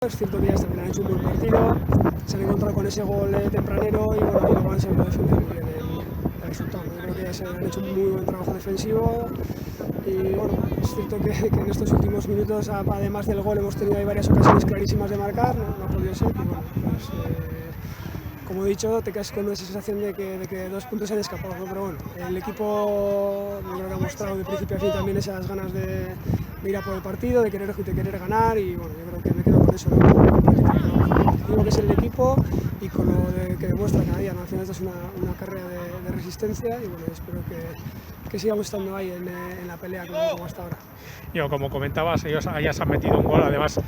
Es cierto que ellas también han hecho un buen partido, se han encontrado con ese gol tempranero y bueno, y luego han sabido defender muy bien el resultado. Yo creo que ellas han hecho un muy buen trabajo defensivo y bueno, es cierto que en estos últimos minutos, además del gol, hemos tenido ahí varias ocasiones clarísimas de marcar, no ha podido ser y bueno, pues, como he dicho, te quedas con esa sensación de que 2 puntos se han escapado, ¿no? Pero bueno, el equipo yo creo que ha mostrado de principio a fin también esas ganas de ir a por el partido, de querer ganar y bueno, yo creo que me quedo con eso, ¿no? Con lo competitivo que es el equipo y con lo que demuestra cada día, ¿no? Al final esta es una carrera de resistencia y bueno, espero que sigamos estando ahí en la pelea como hasta ahora. Yo, como comentabas, ellos han metido un gol, además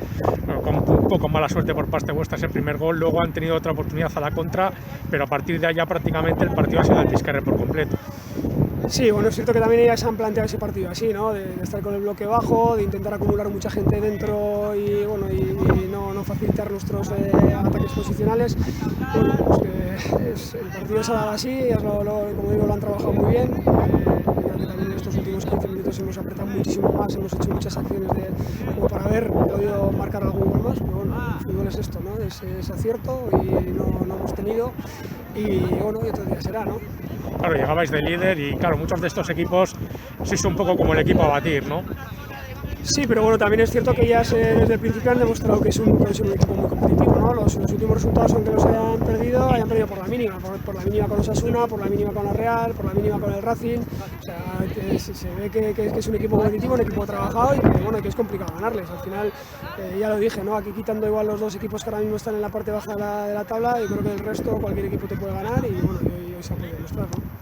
con un poco mala suerte por parte vuestra ese primer gol, luego han tenido otra oportunidad a la contra, pero a partir de allá prácticamente el partido ha sido del Tisquerre por completo. Sí, bueno, es cierto que también ellas han planteado ese partido así, ¿no? De estar con el bloque bajo, de intentar acumular mucha gente dentro y, bueno, y no facilitar nuestros ataques posicionales. Bueno, pues que el partido se ha dado así, ellas como digo, lo han trabajado muy bien. Creo que también en estos últimos 15 minutos hemos apretado muchísimo más, hemos hecho muchas acciones como para haber podido marcar algún gol más, pero bueno, el fútbol es esto, ¿no? Es acierto y no hemos tenido y bueno, y otro día será, ¿no? Claro, llegabais de líder y claro, muchos de estos equipos sois un poco como el equipo a batir, ¿no? Sí, pero bueno, también es cierto que ellas desde el principio han demostrado que es un equipo muy competitivo, ¿no? Los últimos resultados, aunque los hayan perdido por la mínima, por la mínima con Osasuna, por la mínima con la Real, por la mínima con el Racing. O sea, se ve que es un equipo competitivo, un equipo trabajado y que, bueno, que es complicado ganarles. Al final, ya lo dije, ¿no? Aquí quitando igual los dos equipos que ahora mismo están en la parte baja de la tabla, yo creo que el resto, cualquier equipo te puede ganar y bueno, y hoy se ha podido demostrar, ¿no?